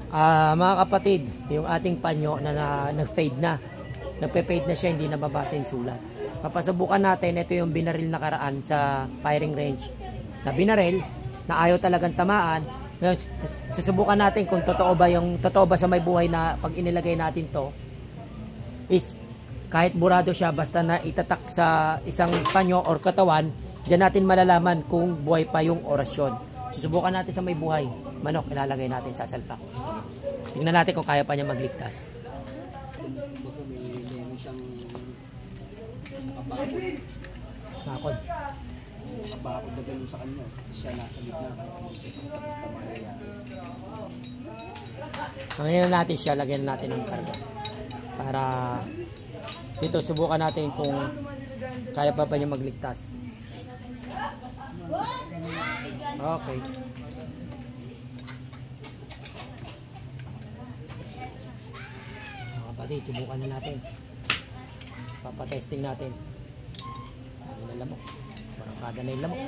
Mga kapatid, yung ating panyo na nag-fade na. Nagpe-fade na siya, hindi nababasa yung sulat. Papasubukan natin, ito yung binaril na karaan sa firing range. Na binaril, na ayaw talagang tamaan. Susubukan natin kung totoo ba sa may buhay na pag inilagay natin to is kahit burado siya basta na itatak sa isang panyo or katawan, diyan natin malalaman kung buhay pa yung orasyon. Susubukan natin sa may buhay. Manok, ilalagay natin sa salpak. Tingnan natin kung kaya pa niya magligtas. Baka meron siyang Nakod. nakabakod na gano'n sa kanya. Siya nasa gitna. Basta mangyayari. Ngayon natin siya, lagyan natin ng karga. Para dito, subukan natin kung kaya pa niya magligtas. Okay. Mga kapatid, subukan na natin. Papatesting natin. Ano na lamok? Parang kada na yung lamok.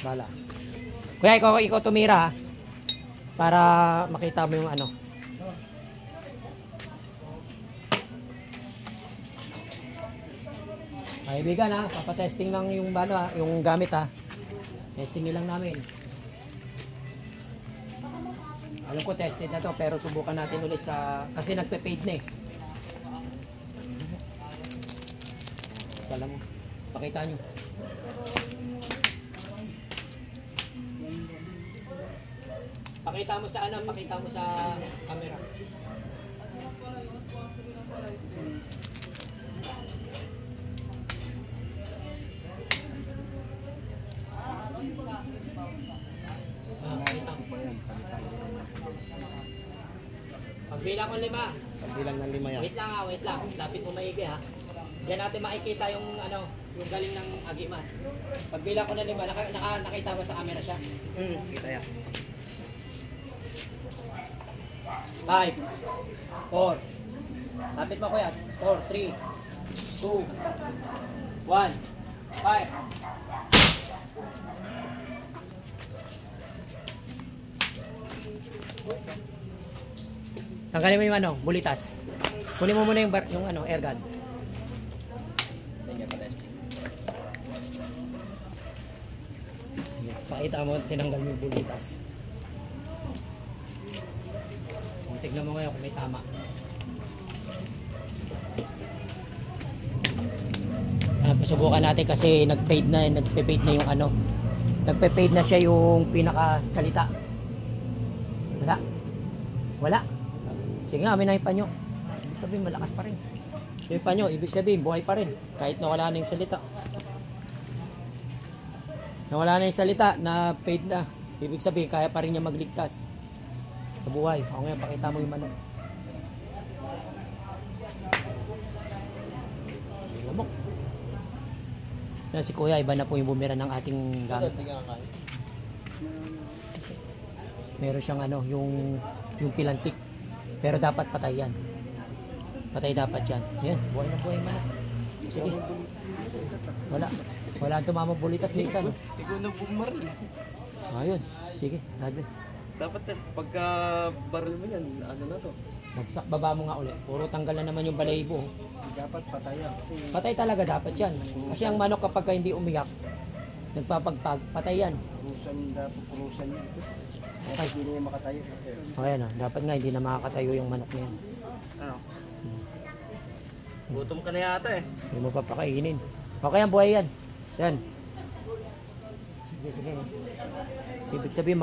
Bala. Kuya, ikaw tumira ha. Para makita mo yung ano. Kaibigan ha, papatesting lang yung yung gamit ha. Testing lang namin. Alam ko tested na to pero subukan natin ulit kasi nagpe-fade na eh. Alam mo, pakita nyo. Pakita mo sa camera. Pagbilang ko 5. Pagbilang ng 5 yan. Wait lang. Lapit mo maigi ha. Diyan natin makikita yung yung galing ng agimat. Pagbilang ko ng 5, nakita mo sa camera siya. Kita yan. 5, 4. Lapit mo kuya. 4, 3, 2, 1, 5. Tanggalin mo yung bulitas. Kunin mo muna yung air gun. Pakita mo, tinanggal mo yung bulitas. Tignan mo ngayon kung may tama. Pasubukan natin kasi nagpe-fade na yung nagpe-fade na siya yung pinakasalita. Wala. Sige nga, amin na yung panyo. Ibig sabihin, malakas pa rin. Yung panyo, ibig sabihin, buhay pa rin. Kahit nawala na yung salita. Nawala na yung salita, na fade na. Ibig sabihin, kaya pa rin niya magligtas sa buhay. O ngayon, pakita mo yung manok. Lamok. Yan si Kuya, iba na po yung bumira ng ating gamit. Meron siyang yung pilantik. Pero dapat patay yan. Patay dapat yan. Yan, buhay na buhay manok. Sige. Wala tumamang bulitas ni isa, no? Ikaw na bumaril. Ayun. Sige, sabi. Dapat pagka baril mo yan, ano na to? Magsak baba mo nga ulit. Puro tanggal na naman yung balahibo. Dapat patay yan. Kasi Patay talaga dapat yan. Kasi ang manok kapag hindi umiyak, nagpapagpag, patay yan. purusan yan. Okay. Hindi niya makatayo. Ayan o, dapat nga hindi na makakatayo yung manok na yan. Ano? Gutom ka na yata eh. Hindi mo papakainin. Okay yan, buhay yan. Yan. Sige. Ibig sabihin,